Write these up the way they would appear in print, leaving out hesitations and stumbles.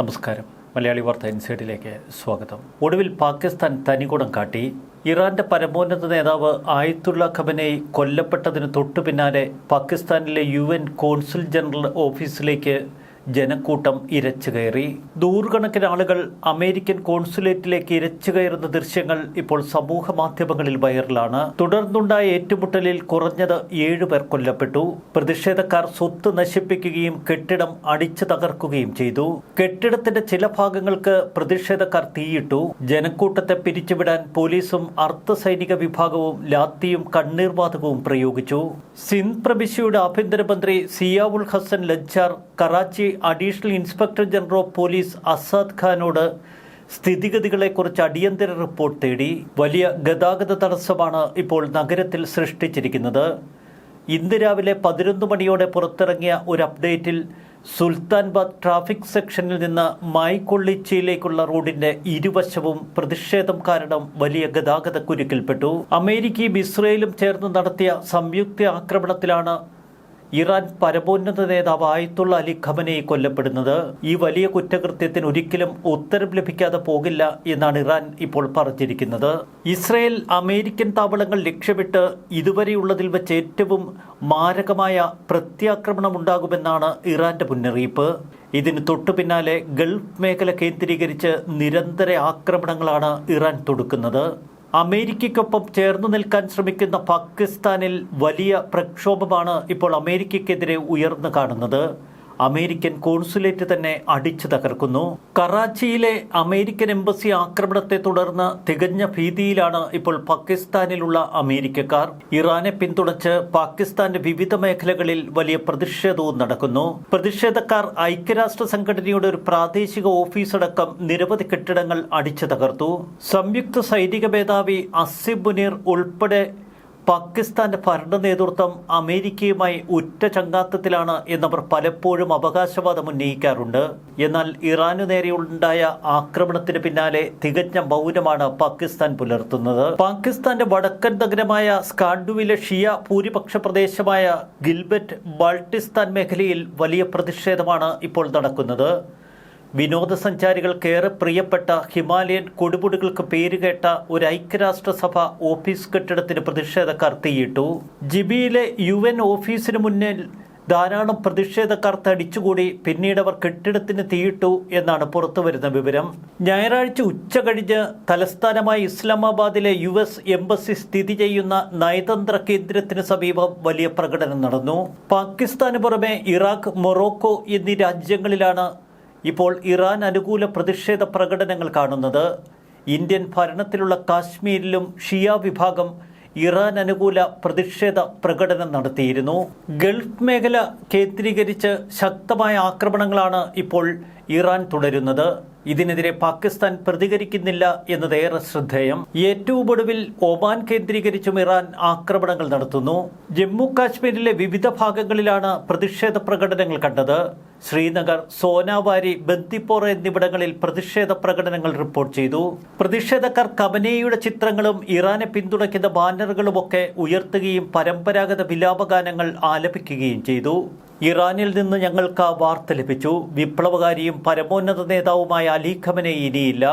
നമസ്കാരം. മലയാളി വാർത്ത ഇൻസൈഡിലേക്ക് സ്വാഗതം. ഒടുവിൽ പാകിസ്ഥാൻ തനികുടം കാട്ടി. ഇറാന്റെ പരമോന്നത നേതാവ് ആയത്തുള്ള ഖമനേയി കൊല്ലപ്പെട്ടതിന് തൊട്ടു പിന്നാലെ പാകിസ്ഥാനിലെ UN കോൺസുൽ ജനറൽ ഓഫീസിലേക്ക് ജനക്കൂട്ടം ഇരച്ചു കയറി. നൂറുകണക്കിന് ആളുകൾ അമേരിക്കൻ കോൺസുലേറ്റിലേക്ക് ഇരച്ചു കയറുന്ന ദൃശ്യങ്ങൾ ഇപ്പോൾ സമൂഹ മാധ്യമങ്ങളിൽ വൈറലാണ്. തുടർന്നുണ്ടായ ഏറ്റുമുട്ടലിൽ കുറഞ്ഞത് 7 പേർ കൊല്ലപ്പെട്ടു. പ്രതിഷേധക്കാർ സ്വത്ത് നശിപ്പിക്കുകയും കെട്ടിടം അടിച്ചു തകർക്കുകയും ചെയ്തു. കെട്ടിടത്തിന്റെ ചില ഭാഗങ്ങൾക്ക് പ്രതിഷേധക്കാർ തീയിട്ടു. ജനക്കൂട്ടത്തെ പിരിച്ചുവിടാൻ പോലീസും അർദ്ധസൈനിക വിഭാഗവും ലാത്തിയും കണ്ണീർവാതകവും പ്രയോഗിച്ചു. സിന്ധ് പ്രവിശ്യയുടെ ആഭ്യന്തരമന്ത്രി Ziaul Hasan Lanjar Karachi additional inspector general of police Asad ഖാനോട് സ്ഥിതിഗതികളെക്കുറിച്ച് അടിയന്തര റിപ്പോർട്ട് തേടി. വലിയ ഗതാഗത തടസ്സമാണ് ഇപ്പോൾ നഗരത്തിൽ സൃഷ്ടിച്ചിരിക്കുന്നത്. ഇന്ന് രാവിലെ 11 മണിയോടെ പുറത്തിറങ്ങിയ ഒരു അപ്ഡേറ്റിൽ സുൽത്താൻബാദ് ട്രാഫിക് സെക്ഷനിൽ നിന്ന് മായ്കൊള്ളിച്ചിയിലേക്കുള്ള റോഡിന്റെ ഇരുവശവും പ്രതിഷേധം കാരണം വലിയ ഗതാഗത കുരുക്കിൽപ്പെട്ടു. അമേരിക്കയും ഇസ്രയേലും ചേർന്ന് നടത്തിയ സംയുക്ത ആക്രമണത്തിലാണ് ഇറാൻ പരമോന്നത നേതാവ് ആയത്തുള്ള അലി ഖമനേയി കൊല്ലപ്പെടുന്നത്. ഈ വലിയ കുറ്റകൃത്യത്തിന് ഒരിക്കലും ഉത്തരം ലഭിക്കാതെ പോകില്ല എന്നാണ് ഇറാൻ ഇപ്പോൾ പറഞ്ഞിരിക്കുന്നത്. ഇസ്രയേൽ അമേരിക്കൻ താവളങ്ങൾ ലക്ഷ്യമിട്ട് ഇതുവരെയുള്ളതിൽ വെച്ച് ഏറ്റവും മാരകമായ പ്രത്യാക്രമണം ഉണ്ടാകുമെന്നാണ് ഇറാന്റെ മുന്നറിയിപ്പ്. ഇതിന് തൊട്ടു പിന്നാലെ ഗൾഫ് മേഖല കേന്ദ്രീകരിച്ച് നിരന്തര ആക്രമണങ്ങളാണ് ഇറാൻ തൊടുക്കുന്നത്. അമേരിക്കയ്ക്കൊപ്പം ചേർന്നു നിൽക്കാൻ ശ്രമിക്കുന്ന പാകിസ്ഥാനിൽ വലിയ പ്രക്ഷോഭമാണ് ഇപ്പോൾ അമേരിക്കയ്ക്കെതിരെ ഉയർന്നു കാണുന്നത്. അമേരിക്കൻ കോൺസുലേറ്റ് തന്നെ അടിച്ചു തകർക്കുന്നു. കറാച്ചിയിലെ അമേരിക്കൻ എംബസി ആക്രമണത്തെ തുടർന്ന് തികഞ്ഞ ഭീതിയിലാണ് ഇപ്പോൾ പാകിസ്ഥാനിലുള്ള അമേരിക്കക്കാർ. ഇറാനെ പിന്തുണച്ച് പാകിസ്ഥാന്റെ വിവിധ മേഖലകളിൽ വലിയ പ്രതിഷേധവും നടക്കുന്നു. പ്രതിഷേധക്കാർ ഐക്യരാഷ്ട്ര സംഘടനയുടെ ഒരു പ്രാദേശിക ഓഫീസടക്കം നിരവധി കെട്ടിടങ്ങൾ അടിച്ചു തകർത്തു. സംയുക്ത സൈനിക മേധാവി അസിം മുനീർ ഉൾപ്പെടെ പാകിസ്ഥാന്റെ ഭരണ നേതൃത്വം അമേരിക്കയുമായി ഉറ്റ ചങ്ങാത്തത്തിലാണ് എന്നവർ പലപ്പോഴും അവകാശവാദം ഉന്നയിക്കാറുണ്ട്. എന്നാൽ ഇറാനു നേരെയുണ്ടായ ആക്രമണത്തിന് പിന്നാലെ തികഞ്ഞ മൗനമാണ് പാകിസ്ഥാൻ പുലർത്തുന്നത്. പാകിസ്ഥാന്റെ വടക്കൻ നഗരമായ സ്കാർഡുവിലെ ഷിയ ഭൂരിപക്ഷ പ്രദേശമായ ഗിൽബറ്റ് ബാൾട്ടിസ്ഥാൻ മേഖലയിൽ വലിയ പ്രതിഷേധമാണ് ഇപ്പോൾ നടക്കുന്നത്. വിനോദസഞ്ചാരികൾക്കേറെ പ്രിയപ്പെട്ട ഹിമാലയൻ കൊടുമുടികൾക്ക് പേരുകേട്ട ഒരു ഐക്യരാഷ്ട്രസഭ ഓഫീസ് കെട്ടിടത്തിന് പ്രതിഷേധക്കാർ തീയിട്ടു. ജിബിയിലെ UN ഓഫീസിന് മുന്നിൽ ധാരാളം പ്രതിഷേധക്കാർ തടിച്ചുകൂടി. പിന്നീട് അവർ കെട്ടിടത്തിന് തീയിട്ടു എന്നാണ് പുറത്തുവരുന്ന വിവരം. ഞായറാഴ്ച ഉച്ച കഴിഞ്ഞ് തലസ്ഥാനമായ ഇസ്ലാമാബാദിലെ US എംബസി സ്ഥിതി ചെയ്യുന്ന നയതന്ത്ര കേന്ദ്രത്തിന് സമീപം വലിയ പ്രകടനം നടന്നു. പാകിസ്ഥാന് പുറമെ ഇറാഖ്, മൊറോക്കോ എന്നീ രാജ്യങ്ങളിലാണ് ഇപ്പോൾ ഇറാൻ അനുകൂല പ്രതിഷേധ പ്രകടനങ്ങൾ കാണുന്നത്. ഇന്ത്യൻ ഭരണത്തിലുള്ള കാശ്മീരിലും ഷിയ വിഭാഗം ഇറാൻ അനുകൂല പ്രതിഷേധ പ്രകടനം നടത്തിയിരുന്നു. ഗൾഫ് മേഖല കേന്ദ്രീകരിച്ച് ശക്തമായ ആക്രമണങ്ങളാണ് ഇപ്പോൾ ഇറാൻ തുടരുന്നത്. ഇതിനെതിരെ പാകിസ്ഥാൻ പ്രതികരിക്കുന്നില്ല എന്നതേറെ ശ്രദ്ധേയം. ഏറ്റവും ഒടുവിൽ ഒമാൻ കേന്ദ്രീകരിച്ചും ഇറാൻ ആക്രമണങ്ങൾ നടത്തുന്നു. ജമ്മു കാശ്മീരിലെ വിവിധ ഭാഗങ്ങളിലാണ് പ്രതിഷേധ പ്രകടനങ്ങൾ കണ്ടത്. ശ്രീനഗർ, സോനാവാരി, ബന്ദിപ്പോറ എന്നിവിടങ്ങളിൽ പ്രതിഷേധ പ്രകടനങ്ങൾ റിപ്പോർട്ട് ചെയ്തു. പ്രതിഷേധക്കാർ ഖമനേയിയുടെ ചിത്രങ്ങളും ഇറാനെ പിന്തുണയ്ക്കുന്ന ബാനറുകളുമൊക്കെ ഉയർത്തുകയും പരമ്പരാഗത വിലാപഗാനങ്ങൾ ആലപിക്കുകയും ചെയ്തു. ഇറാനിൽ നിന്ന് ഞങ്ങൾക്ക് ആ വാർത്ത ലഭിച്ചു. വിപ്ലവകാരിയും പരമോന്നത നേതാവുമായ അലി ഖമനേയി ഇനിയില്ല.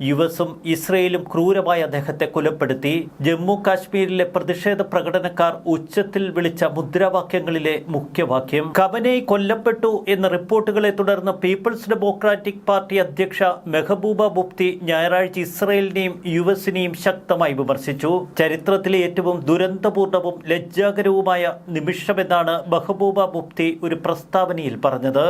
യുഎസും ഇസ്രയേലും ക്രൂരമായി അദ്ദേഹത്തെ കൊലപ്പെടുത്തി. ജമ്മു കാശ്മീരിലെ പ്രതിഷേധ പ്രകടനക്കാർ ഉച്ചത്തിൽ വിളിച്ച മുദ്രാവാക്യങ്ങളിലെ മുഖ്യവാക്യം ഖമനേയി കൊല്ലപ്പെട്ടു എന്ന റിപ്പോർട്ടുകളെ തുടർന്ന് പീപ്പിൾസ് ഡെമോക്രാറ്റിക് പാർട്ടി അധ്യക്ഷ മെഹബൂബ മുഫ്തി ഞായറാഴ്ച ഇസ്രയേലിനെയും യുഎസിനെയും ശക്തമായി വിമർശിച്ചു. ചരിത്രത്തിലെ ഏറ്റവും ദുരന്തപൂർണവും ലജ്ജാകരവുമായ നിമിഷമെന്നാണ് മെഹബൂബ മുഫ്തി ഒരു പ്രസ്താവനയിൽ പറഞ്ഞത്.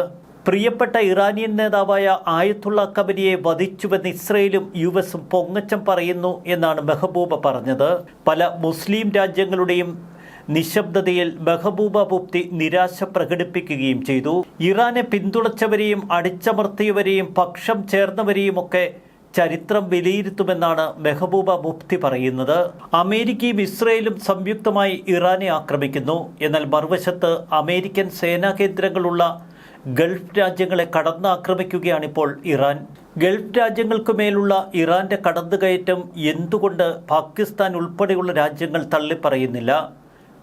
പ്രിയപ്പെട്ട ഇറാനിയൻ നേതാവായ ആയത്തുള്ള ഖമനേയിയെ വധിച്ചുവെന്ന് ഇസ്രയേലും യുഎസും പൊങ്ങച്ചം പറയുന്നു എന്നാണ് മെഹബൂബ പറഞ്ഞത്. പല മുസ്ലിം രാജ്യങ്ങളുടെയും നിശബ്ദതയിൽ മെഹബൂബ മുഫ്തി നിരാശ പ്രകടിപ്പിക്കുകയും ചെയ്തു. ഇറാനെ പിന്തുണച്ചവരെയും അടിച്ചമർത്തിയവരെയും പക്ഷം ചേർന്നവരെയുമൊക്കെ ചരിത്രം വിലയിരുത്തുമെന്നാണ് മെഹബൂബ മുഫ്തി പറയുന്നത്. അമേരിക്കയും ഇസ്രയേലും സംയുക്തമായി ഇറാനെ ആക്രമിക്കുന്നു. എന്നാൽ മറുവശത്ത് അമേരിക്കൻ സേനാ കേന്ദ്രങ്ങളുള്ള ഗൾഫ് രാജ്യങ്ങളെ കടന്നാക്രമിക്കുകയാണിപ്പോൾ ഇറാൻ. ഗൾഫ് രാജ്യങ്ങൾക്ക് മേലുള്ള ഇറാന്റെ കടന്നുകയറ്റം എന്തുകൊണ്ട് പാകിസ്ഥാൻ ഉൾപ്പെടെയുള്ള രാജ്യങ്ങൾ തള്ളിപ്പറയുന്നില്ല?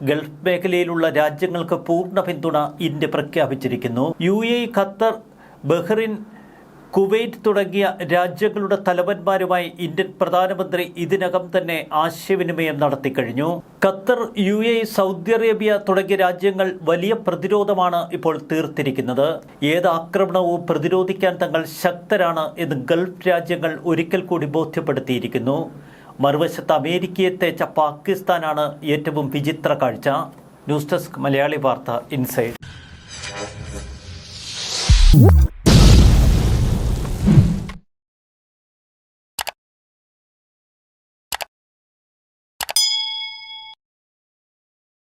ഗൾഫ് മേഖലയിലുള്ള രാജ്യങ്ങൾക്ക് പൂർണ്ണ പിന്തുണ ഇന്ത്യ പ്രഖ്യാപിച്ചിരിക്കുന്നു. UAE, ഖത്തർ, ബഹ്റിൻ, കുവൈറ്റ് തുടങ്ങിയ രാജ്യങ്ങളുടെ തലവന്മാരുമായി ഇന്ത്യൻ പ്രധാനമന്ത്രി ഇതിനകം തന്നെ ആശയവിനിമയം നടത്തിക്കഴിഞ്ഞു. ഖത്തർ, സൗദി അറേബ്യ തുടങ്ങിയ രാജ്യങ്ങൾ വലിയ പ്രതിരോധമാണ് ഇപ്പോൾ തീർത്തിരിക്കുന്നത്. ഏത് ആക്രമണവും പ്രതിരോധിക്കാൻ തങ്ങൾ ശക്തരാണ് എന്ന് ഗൾഫ് രാജ്യങ്ങൾ ഒരിക്കൽ കൂടി ബോധ്യപ്പെടുത്തിയിരിക്കുന്നു. മറുവശത്ത് അമേരിക്കയെ തേച്ച പാകിസ്ഥാനാണ് ഏറ്റവും വിചിത്ര കാഴ്ച. ന്യൂസ് ഡെസ്ക് മലയാളി വാർത്ത ഇൻസൈഡ്.